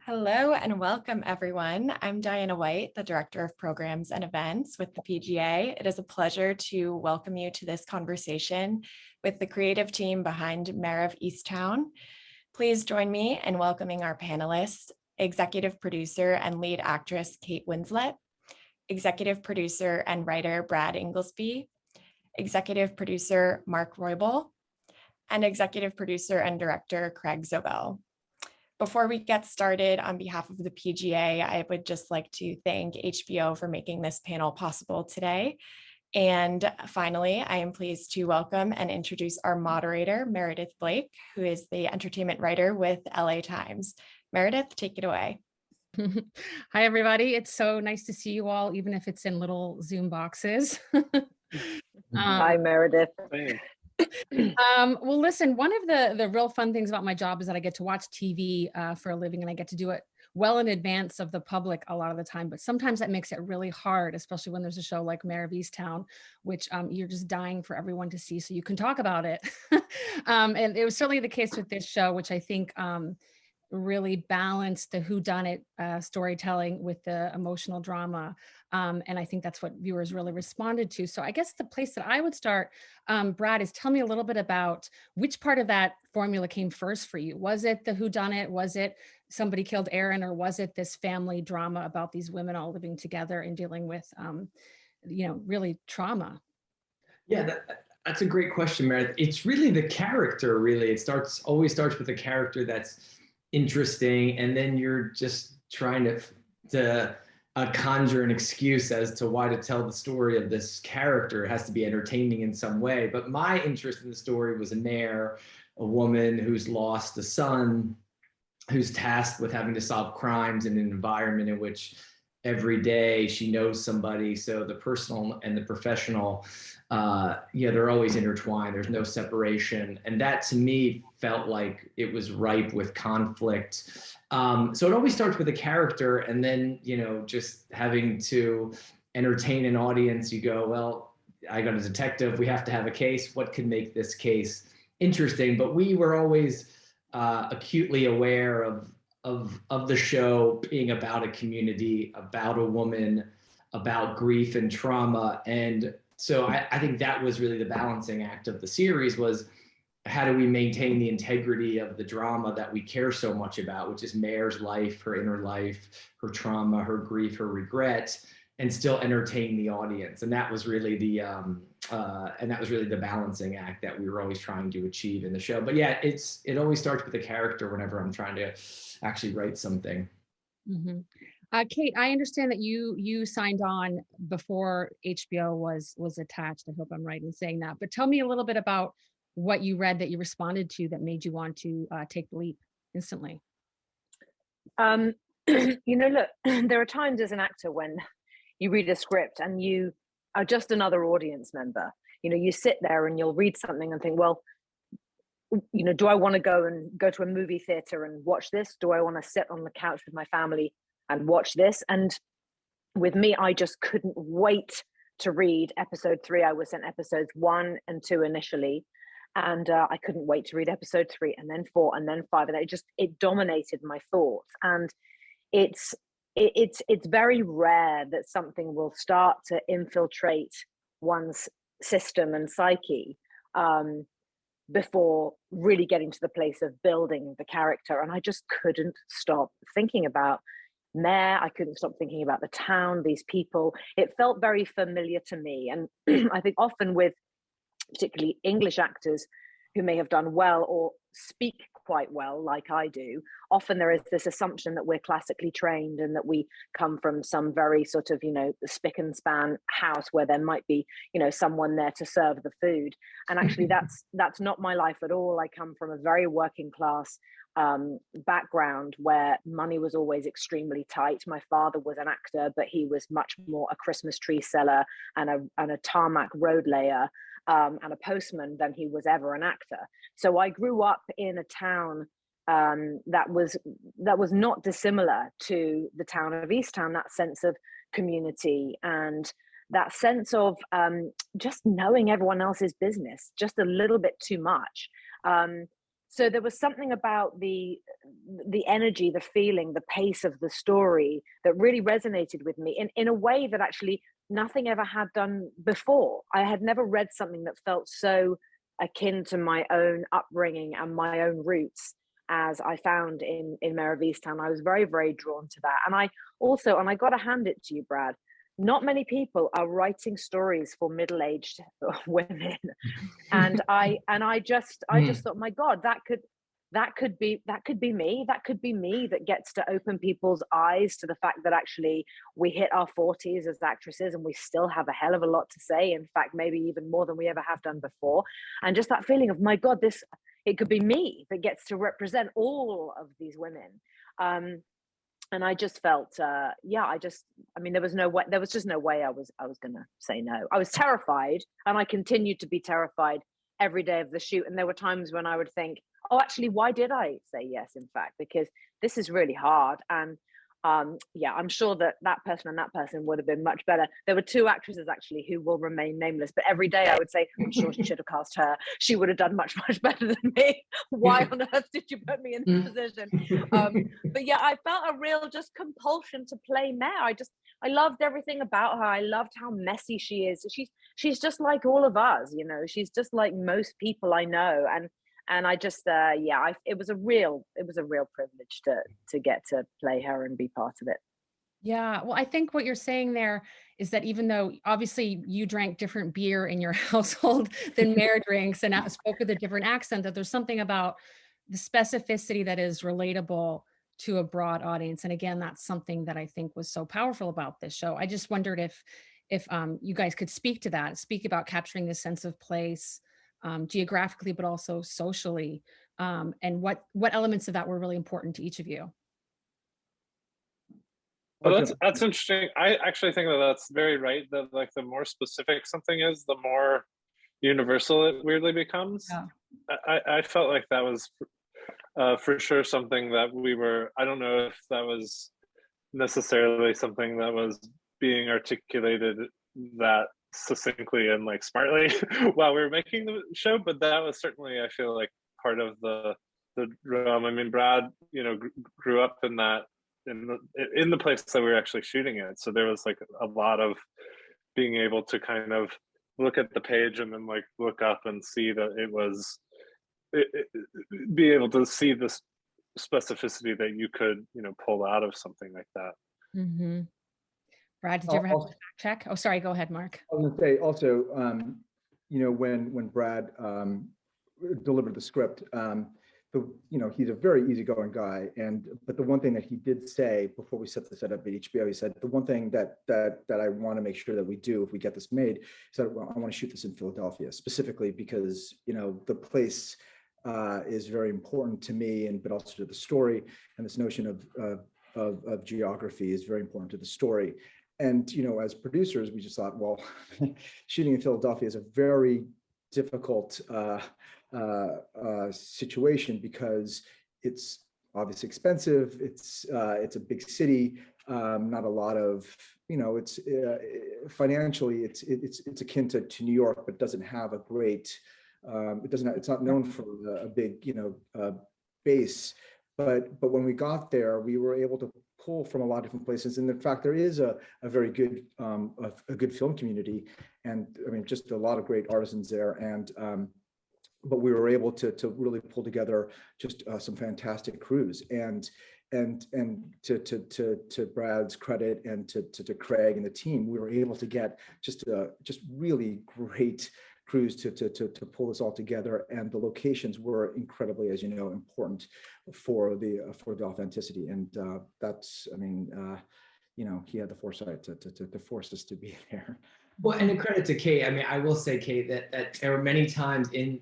Hello and welcome, everyone. I'm Diana White, the Director of Programs and Events with the PGA. It is a pleasure to welcome you to this conversation with the creative team behind MARE of EASTTOWN. Please join me in welcoming our panelists, Executive Producer and Lead Actress Kate Winslet, Executive Producer and Writer Brad Ingelsby, Executive Producer Mark Roybal, and Executive Producer and Director Craig Zobel. Before we get started, on behalf of the PGA, I would just like to thank HBO for making this panel possible today. And finally, I am pleased to welcome and introduce our moderator, Meredith Blake, who is the entertainment writer with LA Times. Meredith, take it away. Hi, everybody. It's so nice to see you all, even if it's in little Zoom boxes. Hi, Meredith. Well, listen, one of the real fun things about my job is that I get to watch TV for a living, and I get to do it well in advance of the public a lot of the time. But sometimes that makes it really hard, especially when there's a show like MARE of EASTTOWN, which you're just dying for everyone to see so you can talk about it. And it was certainly the case with this show, which I think really balanced the whodunit storytelling with the emotional drama. And I think that's what viewers really responded to. So I guess the place that I would start, Brad, is tell me a little bit about which part of that formula came first for you. Was it the whodunit? Was it somebody killed Aaron? Or was it this family drama about these women all living together and dealing with, really trauma? Yeah, that's a great question, Meredith. It's really the character, really. It always starts with a character that's interesting, and then you're just trying to conjure an excuse as to why to tell the story of this character. It has to be entertaining in some way. But my interest in the story was in Mare, a woman who's lost a son, who's tasked with having to solve crimes in an environment in which every day she knows somebody. So the personal and the professional, they're always intertwined. There's no separation. And that to me felt like it was ripe with conflict. So it always starts with a character, and then, just having to entertain an audience, you go, well, I got a detective, we have to have a case. What could make this case interesting? But we were always acutely aware of the show being about a community, about a woman, about grief and trauma. And so I think that was really the balancing act of the series, was how do we maintain the integrity of the drama that we care so much about, which is Mare's life, her inner life, her trauma, her grief, her regret, and still entertain the audience. And that was really the balancing act that we were always trying to achieve in the show. But yeah, it always starts with a character whenever I'm trying to actually write something. Mm-hmm. Kate, I understand that you signed on before HBO was attached. I hope I'm right in saying that. But tell me a little bit about what you read that you responded to that made you want to take the leap instantly. Look, there are times as an actor when you read a script and you are just another audience member. You sit there and you'll read something and think, well, do I want to go to a movie theater and watch this? Do I want to sit on the couch with my family and watch this? And with me, I just couldn't wait to read episode 3. I was sent episodes 1 and 2 initially, and I couldn't wait to read episode 3 and then 4 and then 5, and it dominated my thoughts. And it's very rare that something will start to infiltrate one's system and psyche before really getting to the place of building the character. And I just couldn't stop thinking about Mare. I couldn't stop thinking about the town, these people. It felt very familiar to me. And I think often with particularly English actors who may have done well or speak quite well, like I do, often there is this assumption that we're classically trained and that we come from some very sort of, spick and span house where there might be, someone there to serve the food. And actually that's not my life at all. I come from a very working class background where money was always extremely tight. My father was an actor, but he was much more a Christmas tree seller and a tarmac road layer and a postman than he was ever an actor. So I grew up in a town that was not dissimilar to the town of EastTown, that sense of community and that sense of just knowing everyone else's business just a little bit too much. So there was something about the energy, the feeling, the pace of the story that really resonated with me in a way that actually nothing ever had done before. I had never read something that felt so akin to my own upbringing and my own roots as I found in Mare of Easttown. I was very, very drawn to that. And I got to hand it to you, Brad, not many people are writing stories for middle-aged women. And I just thought, my God, that could be me. That could be me that gets to open people's eyes to the fact that actually we hit our 40s as actresses and we still have a hell of a lot to say. In fact, maybe even more than we ever have done before. And just that feeling of, my God, it could be me that gets to represent all of these women. And I just felt, there was just no way I was going to say no. I was terrified, and I continued to be terrified every day of the shoot. And there were times when I would think, oh, actually, why did I say yes, in fact? Because this is really hard. And I'm sure that person and that person would have been much better. There were two actresses actually who will remain nameless, but every day I would say, I'm sure she should have cast her. She would have done much, much better than me. Why on earth did you put me in this position? But yeah, I felt a real just compulsion to play Mare. I loved everything about her. I loved how messy she is. She's just like all of us, you know. She's just like most people I know. And I just, it was a real privilege to get to play her and be part of it. Yeah, well, I think what you're saying there is that even though obviously you drank different beer in your household than Mare drinks and spoke with a different accent, that there's something about the specificity that is relatable to a broad audience. And again, that's something that I think was so powerful about this show. I just wondered if you guys could speak to that, speak about capturing this sense of place, geographically, but also socially, and what elements of that were really important to each of you. Well, that's interesting. I actually think that that's very right. That like the more specific something is, the more universal it weirdly becomes. Yeah. I felt like that was for sure something that we were. I don't know if that was necessarily something that was being articulated that succinctly and like smartly while we were making the show, but that was certainly, I feel like, part of the realm. I mean, Brad, you know, grew up in that in the place that we were actually shooting it, so there was like a lot of being able to kind of look at the page and then like look up and see that be able to see the specificity that you could, you know, pull out of something like that. Mm-hmm. Brad, did you ever have to fact check? Oh, sorry, go ahead, Mark. I was going to say also, you know, when Brad delivered the script, he's a very easygoing guy, but the one thing that he did say before we set this up at HBO, he said the one thing that I want to make sure that we do if we get this made is that I want to shoot this in Philadelphia, specifically because, you know, the place is very important to me, but also to the story, and this notion of geography is very important to the story. And, you know, as producers, we just thought, well, shooting in Philadelphia is a very difficult situation because it's obviously expensive. It's a big city. Not a lot of, you know, it's financially it's akin to New York, but doesn't have a great. It's not known for a big, you know, base. But when we got there, we were able to pull from a lot of different places, and in fact, there is a very good a good film community, and I mean, just a lot of great artisans there, and but we were able to really pull together just some fantastic crews, and to Brad's credit and to Craig and the team, we were able to get just really great crews to pull this all together, and the locations were incredibly, as you know, important for the authenticity, and that's, I mean, you know, he had the foresight to force us to be there. Well, and a credit to Kate. I mean, I will say, Kate, that there were many times in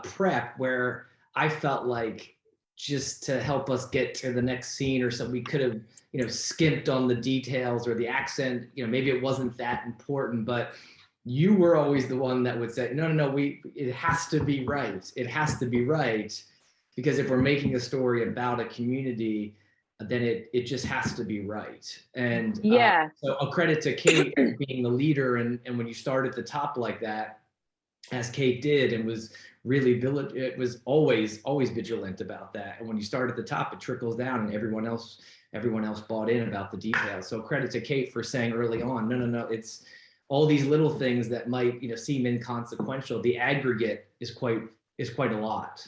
prep where I felt like just to help us get to the next scene or something, we could have, you know, skimped on the details or the accent. You know, maybe it wasn't that important, but you were always the one that would say, no, it has to be right. It has to be right. Because if we're making a story about a community, then it just has to be right. And yeah. So a credit to Kate being the leader, and when you start at the top like that, as Kate did, and was really it was always vigilant about that. And when you start at the top, it trickles down, and everyone else bought in about the details. So credit to Kate for saying early on, no, it's all these little things that might, seem inconsequential. The aggregate is quite a lot.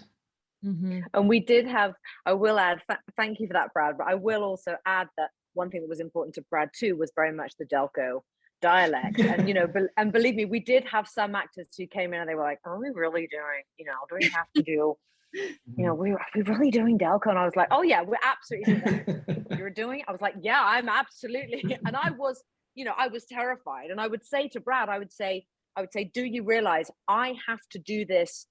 Mm-hmm. And we did have, I will add, thank you for that, Brad, but I will also add that one thing that was important to Brad too was very much the Delco dialect. And, and believe me, we did have some actors who came in and they were like, are we really doing, do we have to do, are we really doing Delco? And I was like, oh yeah, we're absolutely doing that. You're doing it? I was like, yeah, I'm absolutely. And I was, I was terrified. And I would say to Brad, I would say, do you realize I have to do this?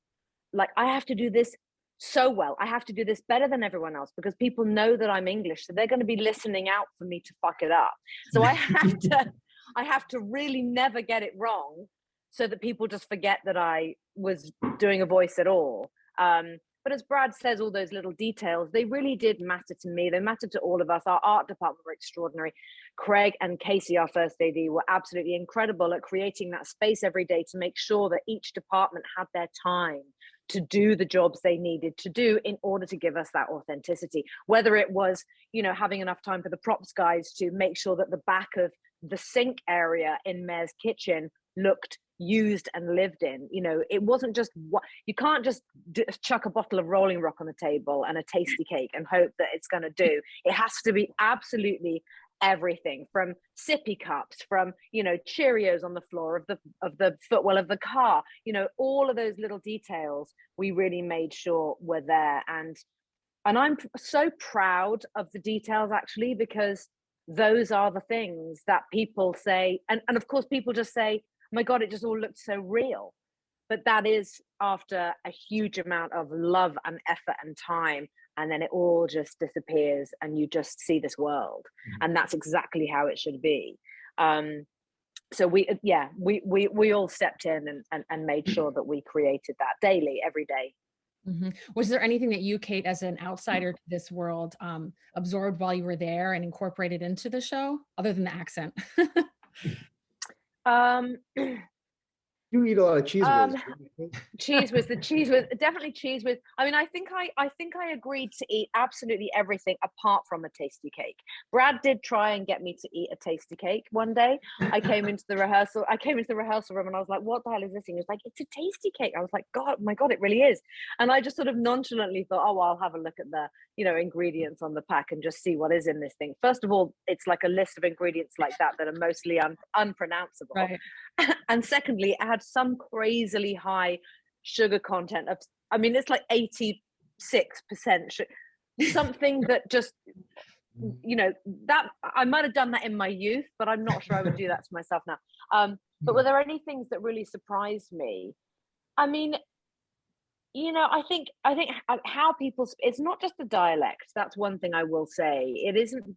Like, I have to do this so well. I have to do this better than everyone else because people know that I'm English. So they're going to be listening out for me to fuck it up. So I have to really never get it wrong so that people just forget that I was doing a voice at all. But as Brad says, all those little details, they really did matter to me. They mattered to all of us. Our art department were extraordinary. Craig and Casey, our first AD, were absolutely incredible at creating that space every day to make sure that each department had their time to do the jobs they needed to do in order to give us that authenticity. Whether it was, having enough time for the props guys to make sure that the back of the sink area in Mare's kitchen looked used and lived in. It wasn't just what you can't just chuck a bottle of Rolling Rock on the table and a tasty cake and hope that it's going to do. It has to be absolutely everything, from sippy cups, from Cheerios on the floor of the footwell of the car. All of those little details we really made sure were there, and I'm so proud of the details actually, because those are the things that people say, and of course people just say, my God, it just all looked so real. But that is after a huge amount of love and effort and time. And then it all just disappears and you just see this world. Mm-hmm. And that's exactly how it should be. So we all stepped in and made sure that we created that daily, every day. Mm-hmm. Was there anything that you, Kate, as an outsider to this world, absorbed while you were there and incorporated into the show, other than the accent? You eat a lot of cheese whiz. Cheese whiz, definitely cheese whiz. I mean, I think I agreed to eat absolutely everything apart from a tasty cake. Brad did try and get me to eat a tasty cake one day. I came into the rehearsal room and I was like, what the hell is this thing? He was like, it's a tasty cake. I was like, God, my God, it really is. And I just sort of nonchalantly thought, oh, well, I'll have a look at the, ingredients on the pack and just see what is in this thing. First of all, it's like a list of ingredients like that are mostly unpronounceable. Right. And secondly, it had some crazily high sugar content of, it's like 86% sugar, something that just, that I might have done that in my youth, but I'm not sure I would do that to myself now. But were there any things that really surprised me? I think how people, it's not just the dialect. That's one thing I will say. It isn't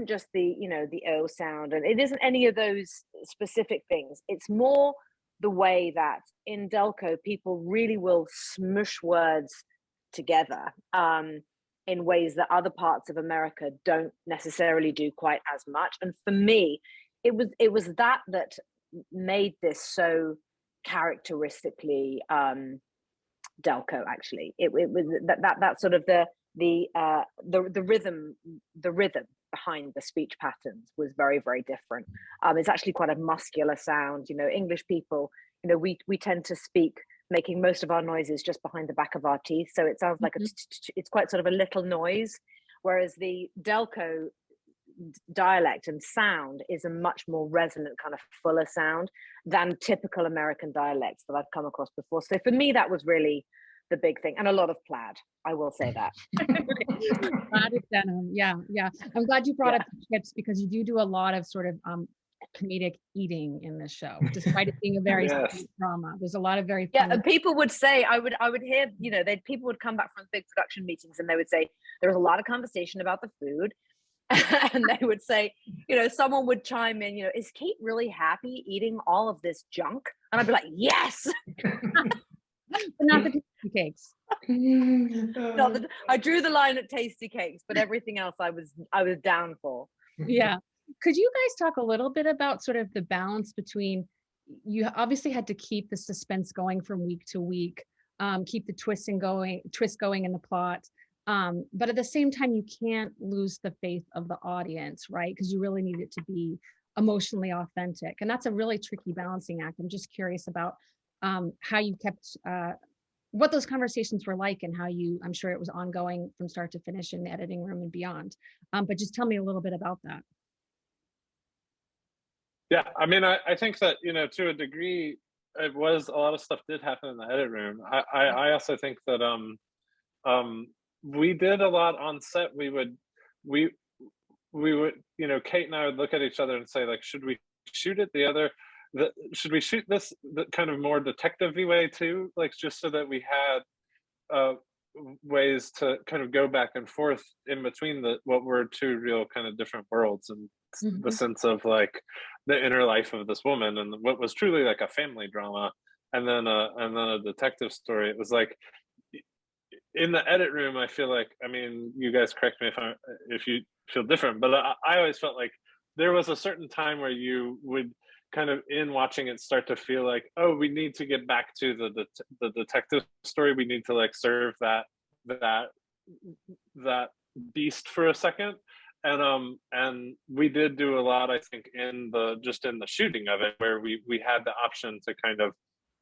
just the, the O sound, and it isn't any of those specific things. It's more the way that in Delco, people really will smush words together in ways that other parts of America don't necessarily do quite as much. And for me, it was that made this so characteristically Delco. Actually, it was that sort of the rhythm behind the speech patterns was very, very different. It's actually quite a muscular sound. English people, we tend to speak making most of our noises just behind the back of our teeth. So it sounds like it's quite sort of a little noise, whereas the Delco dialect and sound is a much more resonant, kind of fuller sound than typical American dialects that I've come across before. So for me, that was really the big thing, and a lot of plaid. I will say that. Plaid is denim. Yeah. I'm glad you brought up the chips, because you do a lot of sort of comedic eating in this show, despite it being a very serious drama. There's a lot of very funny. And people would say, I would hear, people would come back from big production meetings and they would say there was a lot of conversation about the food. And they would say, someone would chime in, is Kate really happy eating all of this junk? And I'd be like, yes. But not the tasty cakes. I drew the line at tasty cakes, but everything else I was down for. Yeah. Could you guys talk a little bit about sort of the balance between, you obviously had to keep the suspense going from week to week, keep the twist going in the plot. But at the same time, you can't lose the faith of the audience, right? Because you really need it to be emotionally authentic. And that's a really tricky balancing act. I'm just curious about how you kept, what those conversations were like, and how I'm sure it was ongoing from start to finish in the editing room and beyond. But just tell me a little bit about that. Yeah, I mean, I think that, to a degree, it was, a lot of stuff did happen in the edit room. I also think that we did a lot on set. We would, Kate and I would look at each other and say, like, should we shoot it should we shoot this the kind of more detective-y way too? Like, just so that we had ways to kind of go back and forth in between what were two real kind of different worlds, and the sense of like the inner life of this woman and what was truly like a family drama, and then a detective story. It was like, in the edit room, I feel like, I mean, you guys correct me if you feel different, but I always felt like there was a certain time where you would kind of, in watching it, start to feel like, oh, we need to get back to the detective story. We need to like serve that beast for a second. And we did do a lot, I think, in the shooting of it, where we had the option to kind of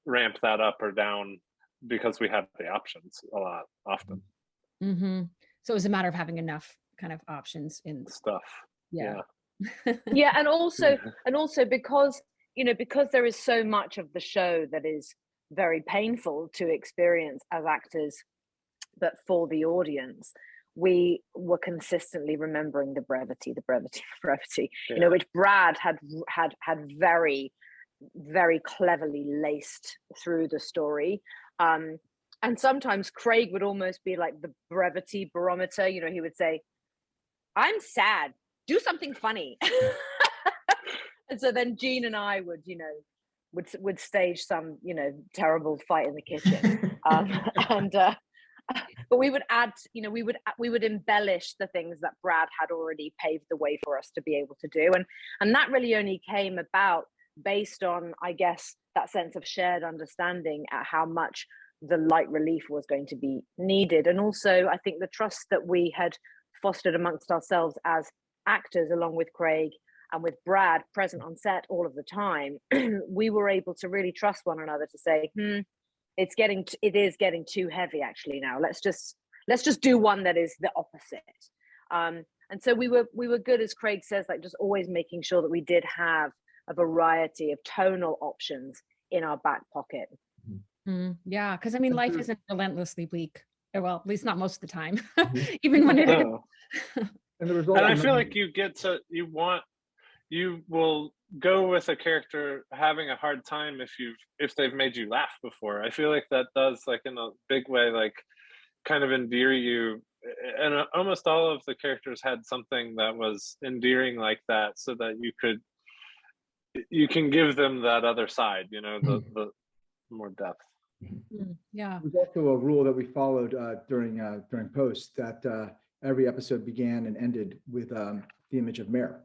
ramp that up or down, because we had the options a lot often. So it was a matter of having enough kind of options in stuff. Yeah. Yeah, and also because there is so much of the show that is very painful to experience as actors, but for the audience, we were consistently remembering the brevity, yeah. Which Brad had very, very cleverly laced through the story. And sometimes Craig would almost be like the brevity barometer. He would say, "I'm sad, do something funny." And so then Jean and I would stage some terrible fight in the kitchen, but we would add, we would embellish the things that Brad had already paved the way for us to be able to do, and that really only came about based on, I guess, that sense of shared understanding at how much the light relief was going to be needed, and also I think the trust that we had fostered amongst ourselves as actors, along with Craig and with Brad present on set all of the time. We were able to really trust one another to say, it is getting too heavy actually now. Let's just do one that is the opposite. And so we were good, as Craig says, like just always making sure that we did have a variety of tonal options in our back pocket. Yeah, because I mean, life isn't relentlessly bleak. Well, at least not most of the time, even when it is. And I feel like you will go with a character having a hard time if they've made you laugh before. I feel like that does, like, in a big way, like, kind of endear you. And almost all of the characters had something that was endearing like that, so that you can give them that other side, the more depth. Yeah. There's also a rule that we followed during post, that every episode began and ended with the image of Mare.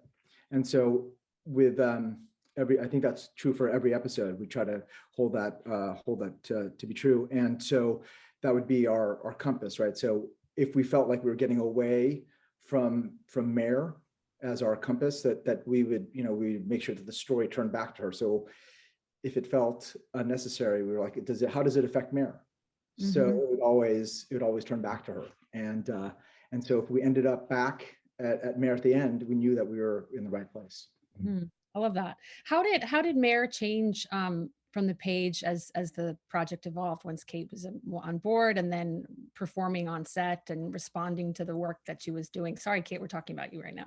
And so with I think that's true for every episode. We try to hold that to be true. And so that would be our compass, right? So if we felt like we were getting away from Mare as our compass, that we would, we'd make sure that the story turned back to her. So if it felt unnecessary, we were like, how does it affect Mare? So it would always turn back to her. And so if we ended up back at Mare at the end, we knew that we were in the right place. I love that. How did Mare change from the page as the project evolved, once Kate was on board and then performing on set and responding to the work that she was doing? Sorry, Kate, we're talking about you right now.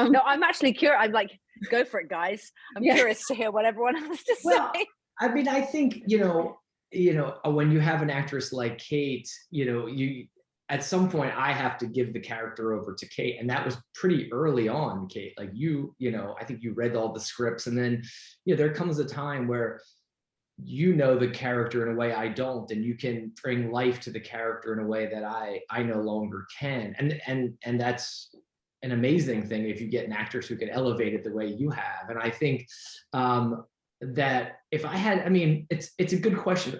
No, I'm actually curious. I'm like, go for it, guys. I'm curious to hear what everyone has to say. I mean, I think, when you have an actress like Kate, you at some point I have to give the character over to Kate. And that was pretty early on, Kate. Like I think you read all the scripts, and then, there comes a time where the character in a way I don't, and you can bring life to the character in a way that I no longer can. And that's an amazing thing if you get an actress who can elevate it the way you have. And I think that if I had, it's a good question.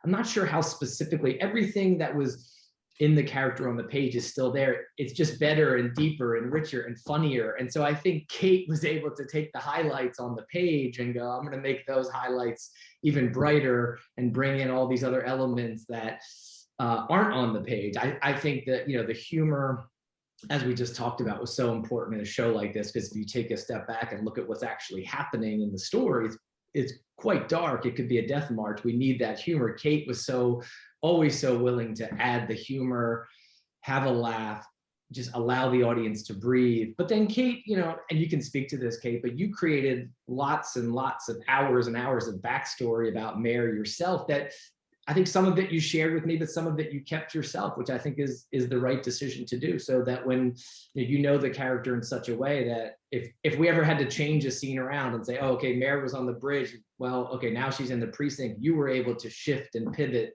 I'm not sure how specifically everything that was in the character on the page is still there. It's just better and deeper and richer and funnier. And so I think Kate was able to take the highlights on the page and go, I'm going to make those highlights even brighter and bring in all these other elements that aren't on the page. I think that, the humor, as we just talked about, was so important in a show like this, because if you take a step back and look at what's actually happening in the story, it's quite dark. It could be a death march. We need that humor. Kate was always so willing to add the humor, have a laugh, just allow the audience to breathe. But then Kate, and you can speak to this, Kate, but you created lots and lots of hours and hours of backstory about Mare yourself that I think some of it you shared with me, but some of it you kept yourself, which I think is the right decision to do, so that when the character in such a way that if we ever had to change a scene around and say, oh, okay, Mare was on the bridge, well, okay, now she's in the precinct, you were able to shift and pivot.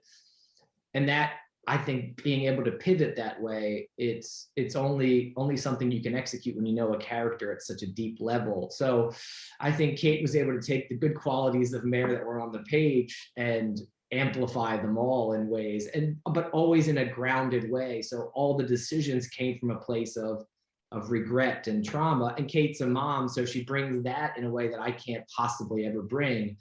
And that, I think, being able to pivot that way, it's only something you can execute when you know a character at such a deep level. So I think Kate was able to take the good qualities of Mare that were on the page and amplify them all in ways, but always in a grounded way. So all the decisions came from a place of regret and trauma. And Kate's a mom, so she brings that in a way that I can't possibly ever bring.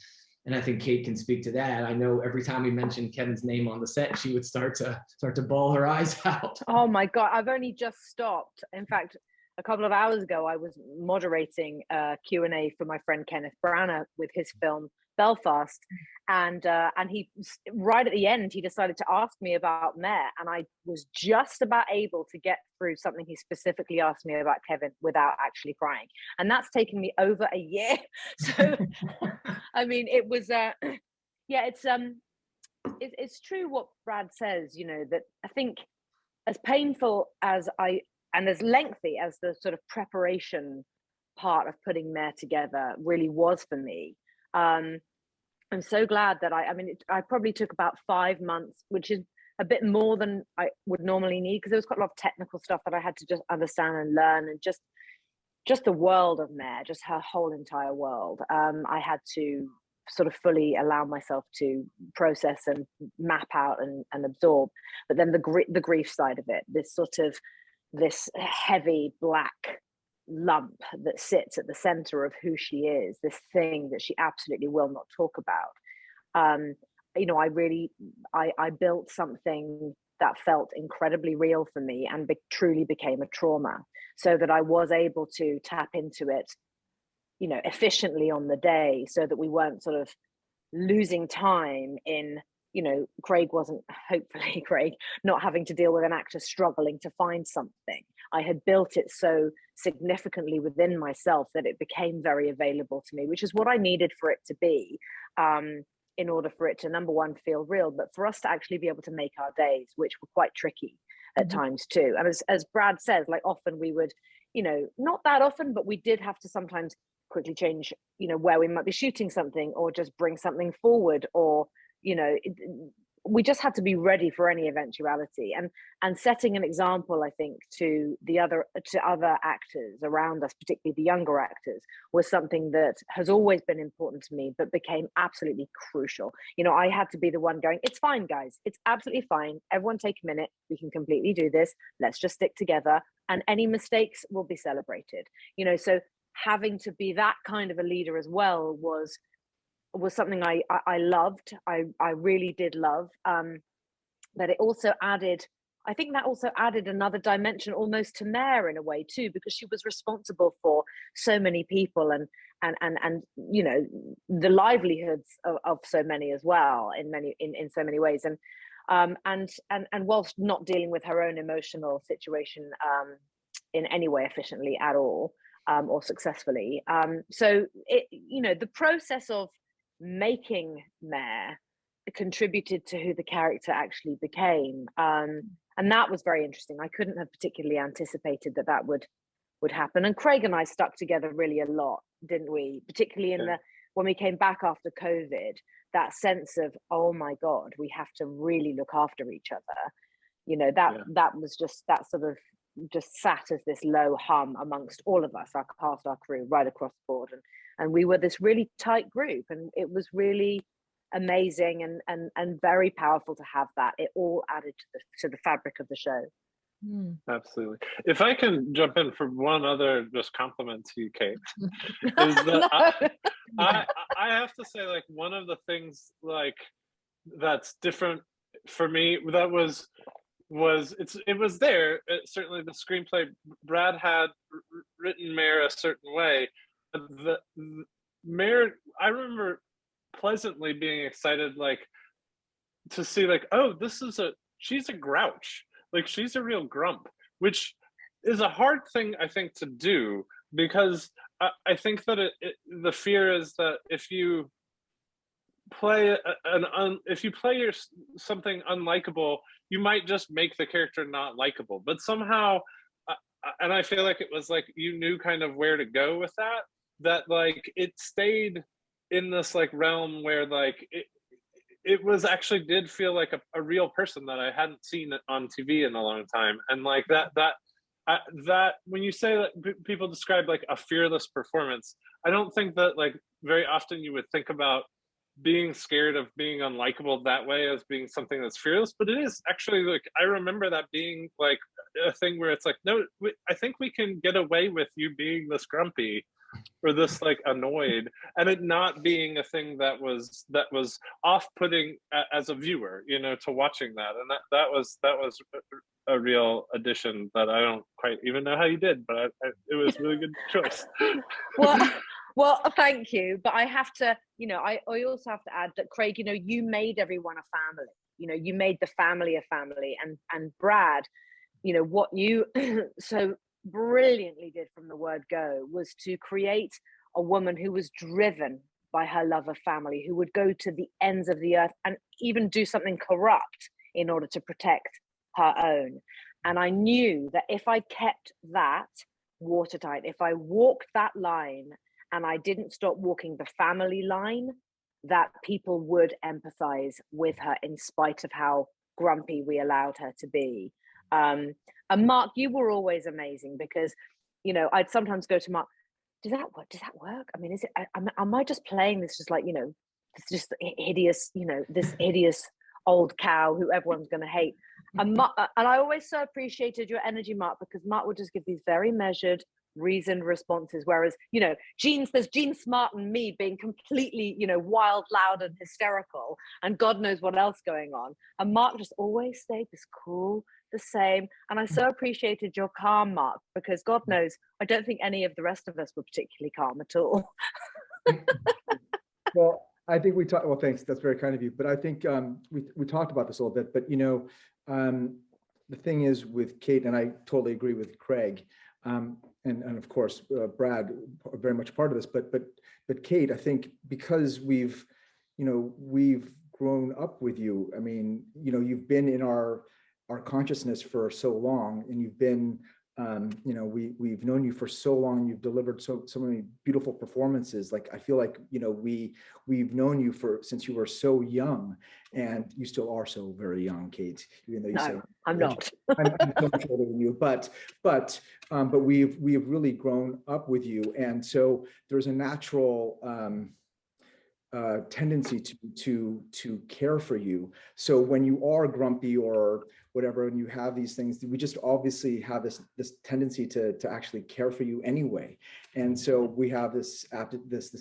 And I think Kate can speak to that. I know every time we mentioned Kevin's name on the set, she would start to bawl her eyes out. Oh my God, I've only just stopped. In fact, a couple of hours ago, I was moderating a Q&A for my friend Kenneth Branagh with his film Belfast, and he, right at the end, he decided to ask me about Mare, and I was just about able to get through something he specifically asked me about Kevin without actually crying, and that's taken me over a year. So I mean, it was it's true what Brad says, that I think as painful as and as lengthy as the sort of preparation part of putting Mare together really was for me, I'm so glad that I probably took about 5 months, which is a bit more than I would normally need, because there was quite a lot of technical stuff that I had to just understand and learn, and just the world of Mare, just her whole entire world. I had to sort of fully allow myself to process and map out and absorb. But then the grief side of it, this heavy black lump that sits at the center of who she is, this thing that she absolutely will not talk about. I built something that felt incredibly real for me and truly became a trauma, so that I was able to tap into it, efficiently on the day, so that we weren't sort of losing time in, Craig wasn't, hopefully Craig, not having to deal with an actor struggling to find something. I had built it so significantly within myself that it became very available to me, which is what I needed for it to be, in order for it to, number one, feel real, but for us to actually be able to make our days, which were quite tricky at times too. And as Brad says, like, often we would, not that often, but we did have to sometimes quickly change, where we might be shooting something, or just bring something forward, or, we just had to be ready for any eventuality, and setting an example, I think, to other actors around us, particularly the younger actors, was something that has always been important to me, but became absolutely crucial. I had to be the one going, it's fine, guys, it's absolutely fine, everyone take a minute, we can completely do this, let's just stick together, and any mistakes will be celebrated. So having to be that kind of a leader as well was something I loved. I really did love. But it also added, I think that also added another dimension almost to Mare in a way too, because she was responsible for so many people and the livelihoods of so many as well, in so many ways. And whilst not dealing with her own emotional situation in any way efficiently at all, or successfully. So the process of making Mare contributed to who the character actually became, and that was very interesting. I couldn't have particularly anticipated that would happen. And Craig and I stuck together really a lot, didn't we? Particularly when we came back after COVID, that sense of, oh my God, we have to really look after each other. That was just, that sort of just sat as this low hum amongst all of us, our cast, our crew, right across the board, and we were this really tight group, and it was really amazing and very powerful to have that. It all added to the fabric of the show. Absolutely. If I can jump in for one other just compliment to you, Kate, is that I have to say, like, one of the things like that's different for me that was it was there. Certainly the screenplay, Brad had written Mare a certain way. The Mare, I remember pleasantly being excited, like, to see, like, oh, she's a grouch. Like, she's a real grump, which is a hard thing, I think, to do, because I think that the fear is that if you play something unlikable, you might just make the character not likable. But somehow, and I feel like it was like you knew kind of where to go with that like it stayed in this like realm where like it was actually did feel like a real person that I hadn't seen on TV in a long time. And like that when you say that people describe like a fearless performance, I don't think that like very often you would think about being scared of being unlikable that way as being something that's fearless, but it is actually like, I remember that being like a thing where it's like, no, I think we can get away with you being this grumpy or this like annoyed, and it not being a thing that was off-putting as a viewer, you know, to watching that. And that was a real addition that I don't quite even know how you did, but it was a really good choice. Well, thank you. But I have to, you know, I also have to add that, Craig, you know, you made everyone a family. You know, you made the family a family. And Brad, you know, what you so brilliantly did from the word go was to create a woman who was driven by her love of family, who would go to the ends of the earth and even do something corrupt in order to protect her own. And I knew that if I kept that watertight, if I walked that line and I didn't stop walking the family line, that people would empathize with her in spite of how grumpy we allowed her to be. And Mark, you were always amazing because, you know, I'd sometimes go to Mark, does that work? I mean, is it, am I just playing this just like, you know, it's just hideous, you know, this hideous old cow who everyone's going to hate. And I always so appreciated your energy, Mark, because Mark would just give these very measured, reasoned responses, whereas, you know, there's Jean Smart and me being completely, you know, wild, loud and hysterical and God knows what else going on, and Mark just always stayed this cool, the same. And I so appreciated your calm, Mark, because God knows I don't think any of the rest of us were particularly calm at all. Well, I think we talked, well, thanks, that's very kind of you, but I think we talked about this a little bit, but you know, the thing is with Kate, and I totally agree with Craig, and of course Brad, very much part of this, but Kate, I think because we've grown up with you. I mean, you know, you've been in our consciousness for so long, and you've been, you know, we've known you for so long. You've delivered so many beautiful performances. Like, I feel like, you know, we've known you since you were so young, and you still are so very young, Kate. Even though you say I'm not. I'm so much older than you, but we've really grown up with you, and so there's a natural tendency to care for you. So when you are grumpy or whatever, and you have these things, we just obviously have this tendency to actually care for you anyway. And so we have this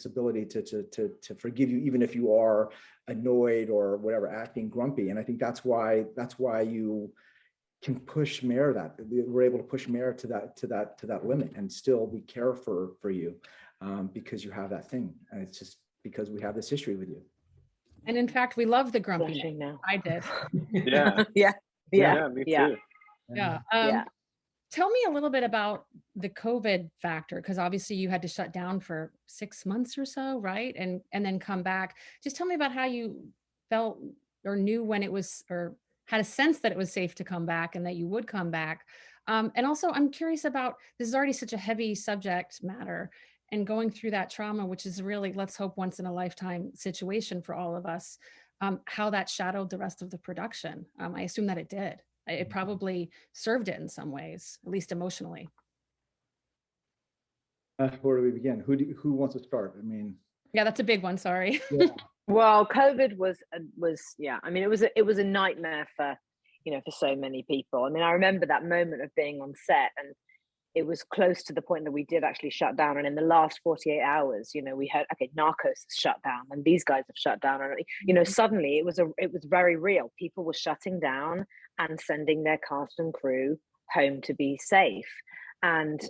ability to forgive you, even if you are annoyed or whatever, acting grumpy. And I think that's why you can push Mare, that we're able to push Mare to that limit, and still we care for you because you have that thing. And it's just because we have this history with you. And in fact, we love the grumpy. I did. Yeah, me too. Yeah. Tell me a little bit about the COVID factor, because obviously you had to shut down for 6 months or so, right? And then come back. Just tell me about how you felt or knew when it was, or had a sense that it was safe to come back and that you would come back. And also, I'm curious about, this is already such a heavy subject matter, and going through that trauma, which is really, let's hope, once in a lifetime situation for all of us, how that shadowed the rest of the production. I assume that it did. It probably served it in some ways, at least emotionally. Where do we begin? Who wants to start? I mean, yeah, that's a big one. Sorry. Yeah. Well, COVID was yeah. I mean, it was a nightmare for, you know, for so many people. I mean, I remember that moment of being on set, and it was close to the point that we did actually shut down. And in the last 48 hours, you know, we heard, okay, Narcos has shut down, and these guys have shut down. And you know, suddenly it was very real. People were shutting down and sending their cast and crew home to be safe. And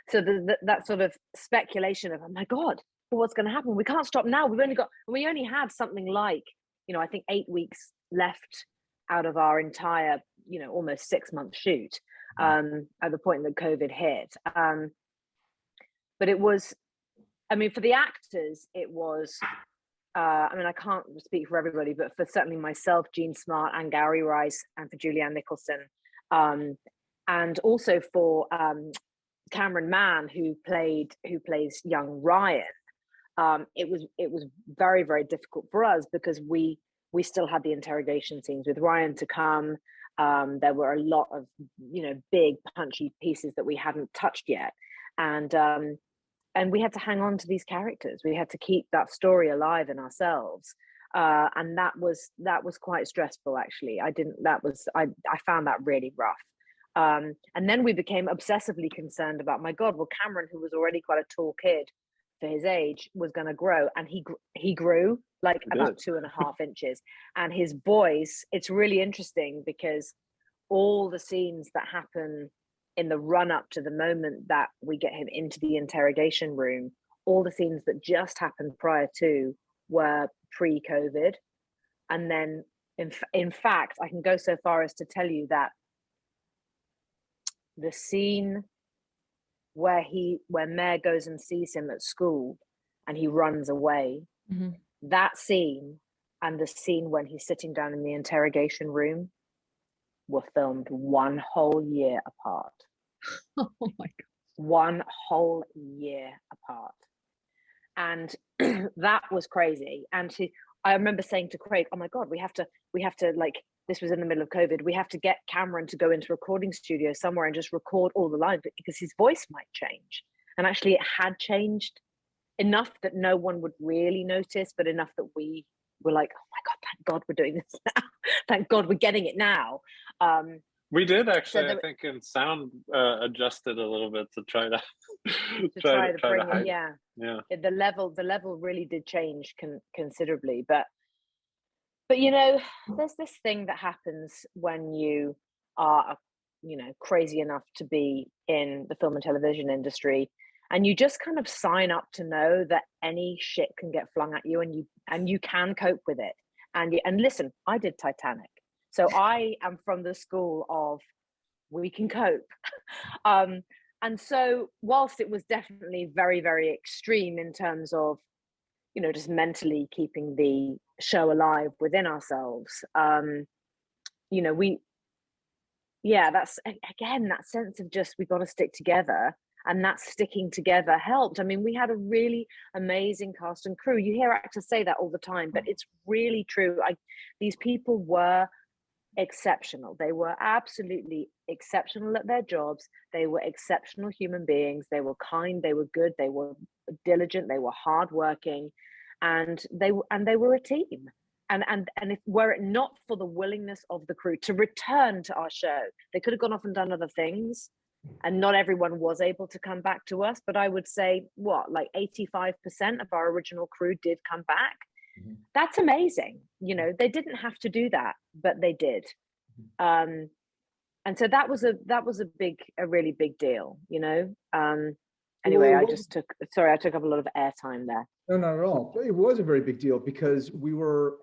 so that sort of speculation of, oh my God, what's going to happen? We can't stop now. We only had something like, you know, I think 8 weeks left out of our entire, you know, almost 6-month shoot at the point that COVID hit. But it was, I mean, for the actors, it was, I mean, I can't speak for everybody, but for certainly myself, Jean Smart and Gary Rice, and for Julianne Nicholson, and also for Cameron Mann, who plays young Ryan. It was very, very difficult for us because we still had the interrogation scenes with Ryan to come. There were a lot of, you know, big punchy pieces that we hadn't touched yet, and we had to hang on to these characters. We had to keep that story alive in ourselves, and that was quite stressful. Actually, I found that really rough. And then we became obsessively concerned about, my God, well, Cameron, who was already quite a tall kid for his age, was going to grow, and he grew like about 2.5 inches. And his voice, it's really interesting because all the scenes that happen in the run up to the moment that we get him into the interrogation room, all the scenes that just happened prior to were pre-COVID. And then in fact, I can go so far as to tell you that the scene where Mayor goes and sees him at school and he runs away, that scene and the scene when he's sitting down in the interrogation room were filmed 1 whole year apart. Oh my God. 1 whole year apart. And that was crazy. And I remember saying to Craig, oh my God, we have to like, this was in the middle of COVID, we have to get Cameron to go into a recording studio somewhere and just record all the lines because his voice might change. And actually it had changed enough that no one would really notice, but enough that we were like, oh my God, thank God we're doing this now. Thank God we're getting it now. We did actually, I think, in sound adjusted a little bit to try to try to bring hide. it. Yeah. The level really did change considerably, but you know, there's this thing that happens when you are, you know, crazy enough to be in the film and television industry, and you just kind of sign up to know that any shit can get flung at you, and you can cope with it. And listen, I did Titanic, so I am from the school of we can cope. And so whilst it was definitely very, very extreme in terms of, you know, just mentally keeping the show alive within ourselves, you know, that's again that sense of just, we got to stick together, and that sticking together helped. I mean, we had a really amazing cast and crew. You hear actors say that all the time, but it's really true. These people were exceptional. They were absolutely exceptional at their jobs. They were exceptional human beings. They were kind, they were good, they were diligent, they were hardworking, and they were a team. And if were it not for the willingness of the crew to return to our show, they could have gone off and done other things, and not everyone was able to come back to us. But I would say, like 85% of our original crew did come back. That's amazing. You know, they didn't have to do that, but they did. And so that was a really big deal, you know. Anyway, I took up a lot of airtime there. No, not at all. It was a very big deal because we were,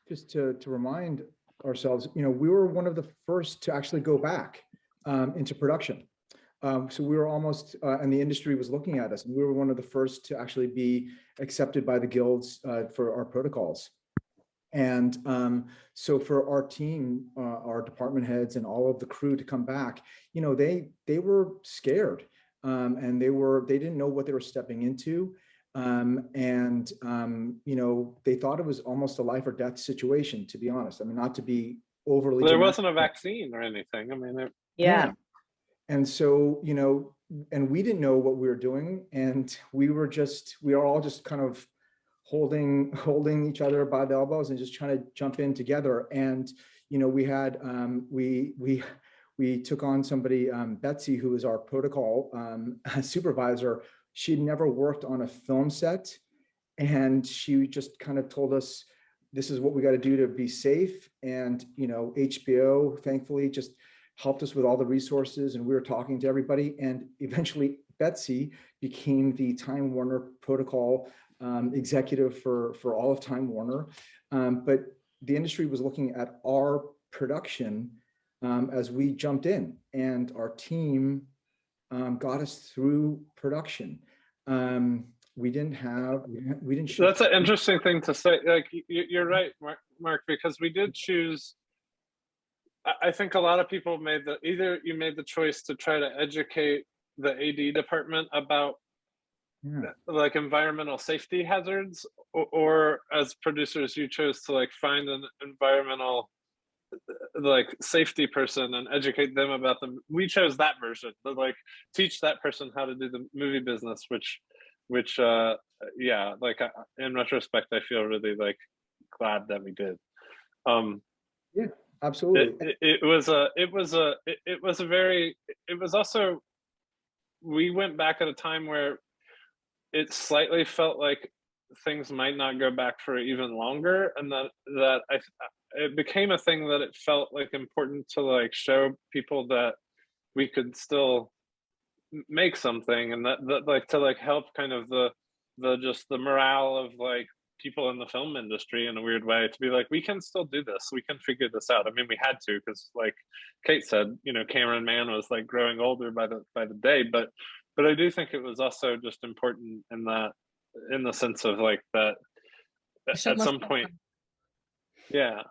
just to remind ourselves, you know, we were one of the first to actually go back into production. So we were almost, and the industry was looking at us, and we were one of the first to actually be accepted by the guilds for our protocols. And so for our team, our department heads and all of the crew to come back, you know, they were scared, and they didn't know what they were stepping into. You know, they thought it was almost a life or death situation, to be honest. I mean, not to be overly. There wasn't a vaccine or anything. I mean, yeah. And so, you know, and we didn't know what we were doing, and we are all just kind of holding each other by the elbows and just trying to jump in together. And, you know, we had, we took on somebody, Betsy, who was our protocol supervisor. She'd never worked on a film set. And she just kind of told us, this is what we got to do to be safe. And, you know, HBO, thankfully, just helped us with all the resources, and we were talking to everybody. And eventually Betsy became the Time Warner protocol executive for all of Time Warner. But the industry was looking at our production as we jumped in, and our team got us through production. We didn't shoot. That's an interesting thing to say. Like, you're right, Mark, because we did choose. I think a lot of people made you made the choice to try to educate the AD department about like environmental safety hazards, or as producers, you chose to like find an environmental like safety person and educate them about them. We chose that version, to like teach that person how to do the movie business, which yeah, like in retrospect, I feel really like glad that we did. Yeah, absolutely. It was also, we went back at a time where it slightly felt like things might not go back for even longer, and that it became a thing that it felt like important to like show people that we could still make something, and that like to like help kind of the just the morale of like people in the film industry in a weird way, to be like, we can still do this, we can figure this out. I mean, we had to, because like Kate said, you know, cameraman was like growing older by the day, but I do think it was also just important in the sense of like that at some point, yeah,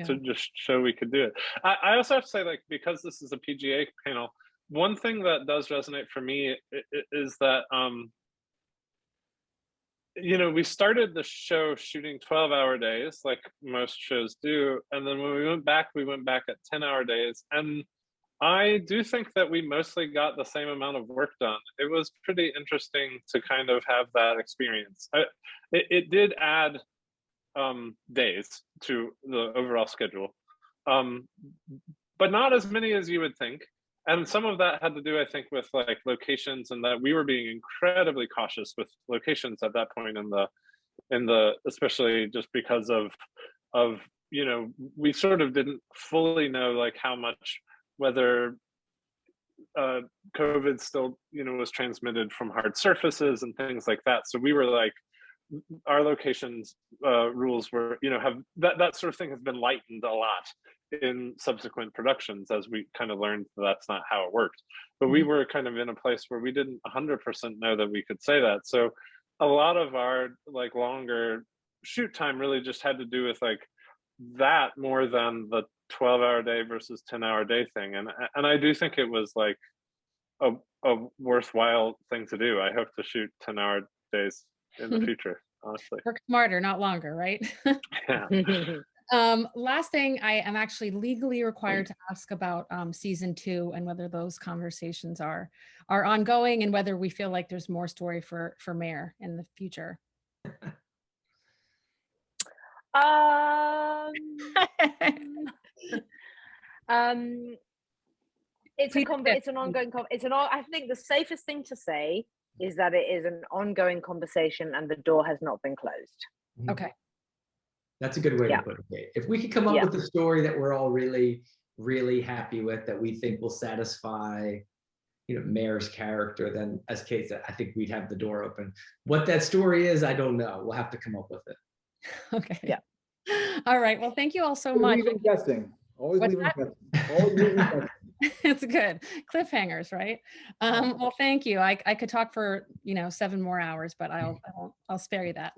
to just show we could do it. I also have to say, like, because this is a PGA panel, one thing that does resonate for me is that, you know, we started the show shooting 12-hour days, like most shows do. And then when we went back at 10-hour days. And I do think that we mostly got the same amount of work done. It was pretty interesting to kind of have that experience. It did add days to the overall schedule, but not as many as you would think. And some of that had to do, I think, with like locations, and that we were being incredibly cautious with locations at that point in the especially just because of you know, we sort of didn't fully know like how much, whether COVID still, you know, was transmitted from hard surfaces and things like that. So we were like, our locations rules were, you know, have that sort of thing has been lightened a lot in subsequent productions, as we kind of learned that's not how it worked. But we were kind of in a place where we didn't 100% know that we could say that. So a lot of our like longer shoot time really just had to do with like that more than the 12-hour day versus 10-hour day thing. And I do think it was like a worthwhile thing to do. I hope to shoot 10-hour days in the future, honestly. Work smarter, not longer, right? Yeah. Last thing, I am actually legally required to ask about season 2 and whether those conversations are ongoing, and whether we feel like there's more story for Mayor in the future. It's an ongoing. I think the safest thing to say is that it is an ongoing conversation, and the door has not been closed. Okay. That's a good way to put it. If we could come up with a story that we're all really, really happy with, that we think will satisfy, you know, Mayor's character, then, as Kate said, I think we'd have the door open. What that story is, I don't know. We'll have to come up with it. Okay. Yeah. All right. Well, thank you all so much. Leaving guessing. Always leaving guessing. Always leaving guessing. It's good. Cliffhangers, right? Well, thank you. I could talk for, you know, 7 more hours, but I'll spare you that.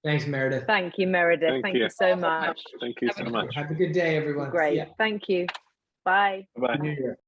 Thanks, Meredith. Thank you, Meredith. Thank you so much. Thank you so much. Have a good day, everyone. Great. Thank you. Bye. Bye. New Year.